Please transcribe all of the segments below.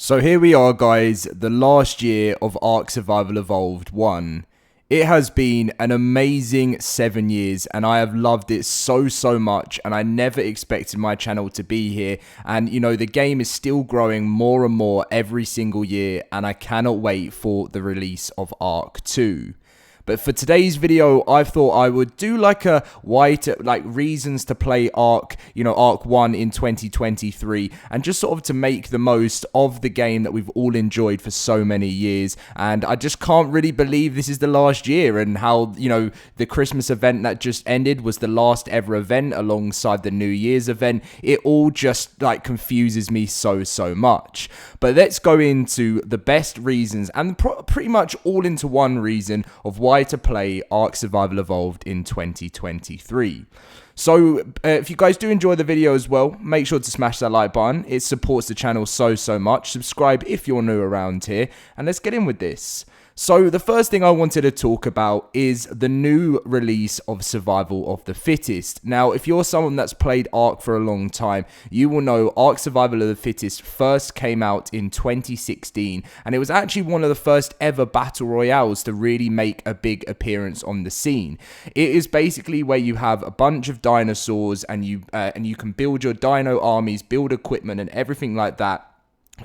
So here we are, guys, the last year of ARK Survival Evolved 1. It has been an amazing 7 years and I have loved it so much, and I never expected my channel to be here. And you know, the game is still growing more and more every single year, and I cannot wait for the release of ARK 2. But for today's video, I thought I would do like a reasons to play ARK, ARK 1 in 2023, and just sort of to make the most of the game that we've all enjoyed for so many years. And I just can't really believe this is the last year, and how, the Christmas event that just ended was the last ever event alongside the New Year's event. It all just confuses me so much. But let's go into the best reasons, and pretty much all into one reason of why to play ARK Survival Evolved in 2023. So if you guys do enjoy the video as well, make sure to smash that like button. It supports the channel so much. Subscribe if you're new around here, and let's get in with this. So the first thing I wanted to talk about is the new release of Survival of the Fittest. Now, if you're someone that's played ARK for a long time, you will know ARK Survival of the Fittest first came out in 2016, and it was actually one of the first ever battle royales to really make a big appearance on the scene. It is basically where you have a bunch of dinosaurs, and you can build your dino armies, build equipment and everything like that.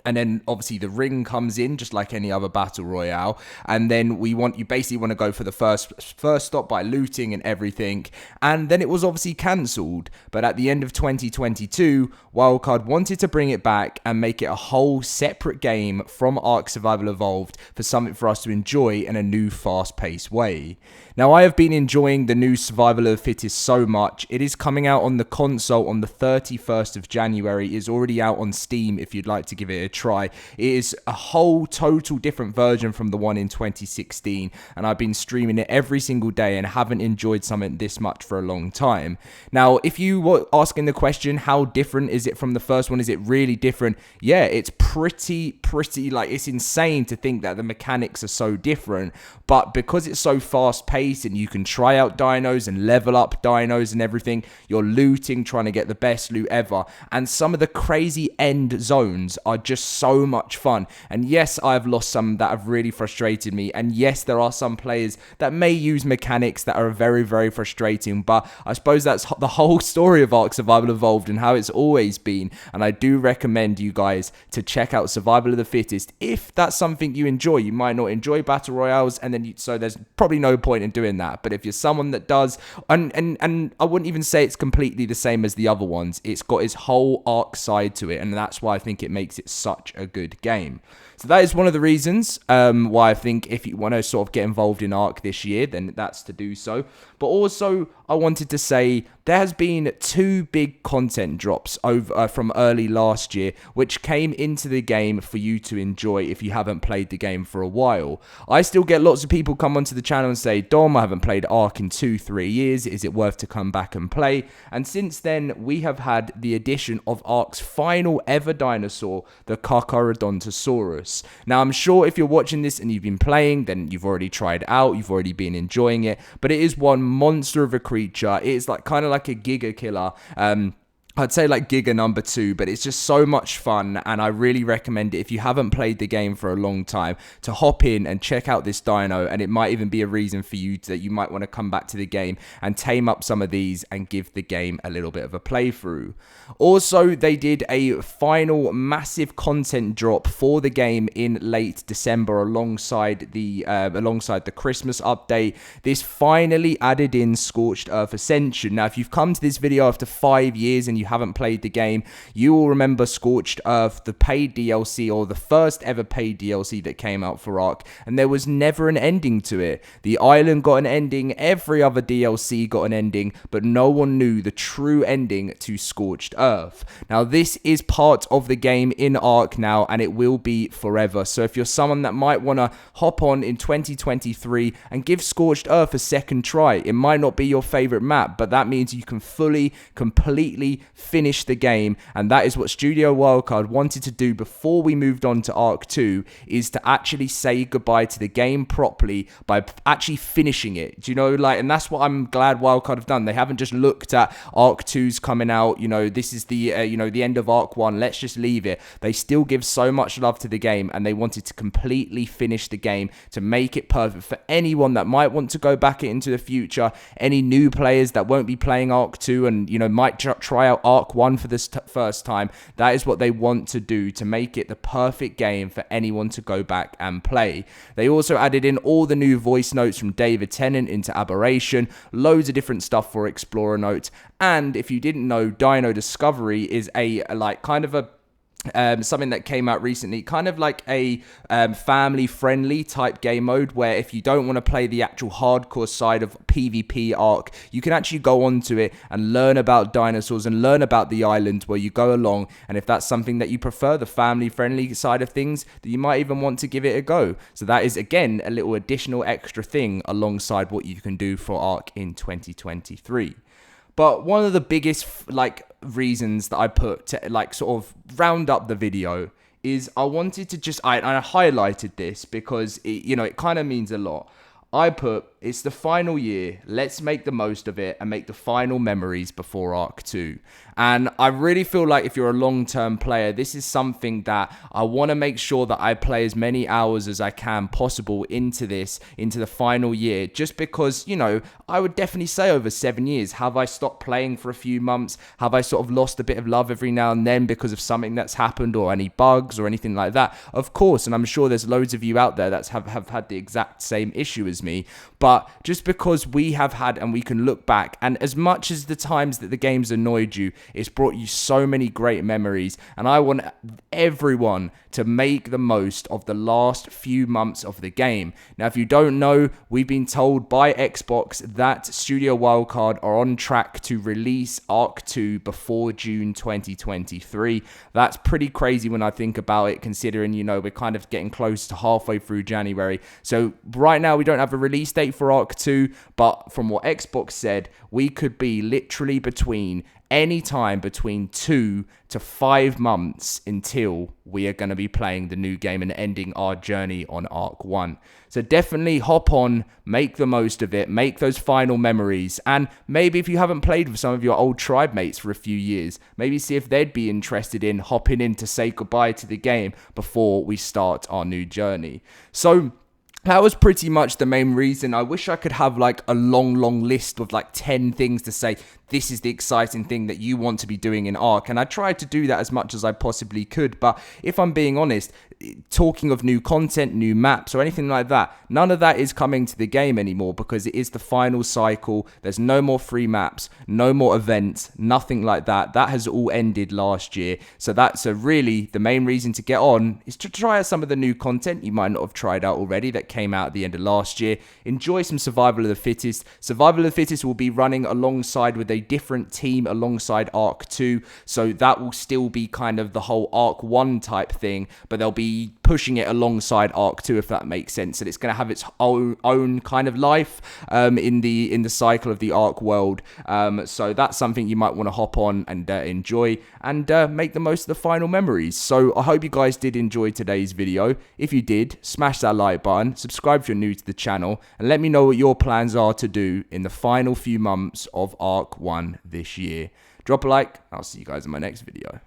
And then obviously the ring comes in just like any other battle royale, and then you basically want to go for the first stop by looting and everything. And then it was obviously cancelled, but at the end of 2022, Wildcard wanted to bring it back and make it a whole separate game from ARK Survival Evolved, for something for us to enjoy in a new fast-paced way. Now, I have been enjoying the new Survival of the Fittest so much. It is coming out on the console on the 31st of January. It is already out on Steam if you'd like to give it a try. It is a whole total different version from the one in 2016, and I've been streaming it every single day and haven't enjoyed something this much for a long time. Now, if you were asking the question, how different is it from the first one? Is it really different? Yeah, it's pretty it's insane to think that the mechanics are so different, but because it's so fast-paced and you can try out dinos and level up dinos and everything, you're looting, trying to get the best loot ever, and some of the crazy end zones are just so much fun. And yes, I've lost some that have really frustrated me, and yes, there are some players that may use mechanics that are very frustrating, but I suppose that's the whole story of ARK Survival Evolved and how it's always been. And I do recommend you guys to check out Survival of the Fittest if that's something you enjoy. You might not enjoy battle royales, and then so there's probably no point in doing that. But if you're someone that does, and I wouldn't even say it's completely the same as the other ones, it's got its whole ARK side to it, and that's why I think it makes it such a good game. So that is one of the reasons why I think if you want to sort of get involved in ARK this year, then that's to do so. But also, I wanted to say there has been 2 big content drops over from early last year, which came into the game for you to enjoy if you haven't played the game for a while. I still get lots of people come onto the channel and say, Dom, I haven't played ARK in 2-3 years. Is it worth to come back and play? And since then, we have had the addition of ARK's final ever dinosaur, the Carcharodontosaurus. Now, I'm sure if you're watching this and you've been playing, then you've already tried it out, you've already been enjoying it, but it is one monster of a creature. It is kind of like a Giga Killer. I'd say like Giga number 2, but it's just so much fun, and I really recommend it if you haven't played the game for a long time to hop in and check out this dino, and it might even be a reason for you that you might want to come back to the game and tame up some of these and give the game a little bit of a playthrough. Also, they did a final massive content drop for the game in late December alongside the Christmas update. This finally added in Scorched Earth Ascension. Now, if you've come to this video after 5 years and you haven't played the game, you will remember Scorched Earth, the paid DLC, or the first ever paid DLC that came out for ARK, and there was never an ending to it. The island got an ending, every other DLC got an ending, but no one knew the true ending to Scorched Earth. Now, this is part of the game in ARK now, and it will be forever. So if you're someone that might want to hop on in 2023 and give Scorched Earth a second try, it might not be your favorite map, but that means you can fully, completely finish the game. And that is what Studio Wildcard wanted to do before we moved on to ARK 2, is to actually say goodbye to the game properly by actually finishing it. Do you know, like, and that's what I'm glad Wildcard have done. They haven't just looked at ARK 2's coming out, you know, this is the, the end of ARK 1, let's just leave it. They still give so much love to the game, and they wanted to completely finish the game to make it perfect for anyone that might want to go back into the future, any new players that won't be playing ARK 2 and, you know, might try out ARK 1 for this first time. That is what they want to do, to make it the perfect game for anyone to go back and play. They also added in all the new voice notes from David Tennant into Aberration, loads of different stuff for Explorer notes, and if you didn't know, Dino Discovery is a like kind of a something that came out recently, kind of like a family-friendly type game mode, where if you don't want to play the actual hardcore side of PvP ARK, you can actually go onto it and learn about dinosaurs and learn about the island where you go along. And if that's something that you prefer, the family-friendly side of things, that you might even want to give it a go. So that is, again, a little additional extra thing alongside what you can do for ARK in 2023. But one of the biggest reasons that I put to sort of round up the video is I wanted to just, I highlighted this because it kind of means a lot. I put, it's the final year, let's make the most of it and make the final memories before ARK 2. And I really feel like if you're a long-term player, this is something that I want to make sure that I play as many hours as I can possible into the final year, just because, I would definitely say over 7 years, have I stopped playing for a few months? Have I sort of lost a bit of love every now and then because of something that's happened or any bugs or anything like that? Of course, and I'm sure there's loads of you out there that have had the exact same issue as me, but just because we have had, and we can look back, and as much as the times that the game's annoyed you, it's brought you so many great memories, and I want everyone to make the most of the last few months of the game. Now, if you don't know, we've been told by Xbox that Studio Wildcard are on track to release ARK 2 before June 2023. That's pretty crazy when I think about it, considering, we're kind of getting close to halfway through January. So right now, we don't have a release date for ARK 2, but from what Xbox said, we could be literally any time between 2 to 5 months until we are going to be playing the new game and ending our journey on ARK 1. So definitely hop on, make the most of it, make those final memories, and maybe if you haven't played with some of your old tribe mates for a few years, maybe see if they'd be interested in hopping in to say goodbye to the game before we start our new journey. So that was pretty much the main reason. I wish I could have a long list of 10 things to say, this is the exciting thing that you want to be doing in ARK. And I tried to do that as much as I possibly could. But if I'm being honest, talking of new content, new maps or anything like that, none of that is coming to the game anymore because it is the final cycle. There's no more free maps, no more events, nothing like that. That has all ended last year. So that's really the main reason to get on is to try out some of the new content you might not have tried out already that came out at the end of last year. Enjoy some Survival of the Fittest. Survival of the Fittest will be running alongside with a different team alongside ARK 2, so that will still be kind of the whole ARK 1 type thing, but they'll be pushing it alongside ARK 2, if that makes sense. And it's going to have its own kind of life in the cycle of the ARK world. So that's something you might want to hop on and enjoy and make the most of the final memories. So I hope you guys did enjoy today's video. If you did, smash that like button, subscribe if you're new to the channel, and let me know what your plans are to do in the final few months of ARK 1 this year. Drop a like, and I'll see you guys in my next video.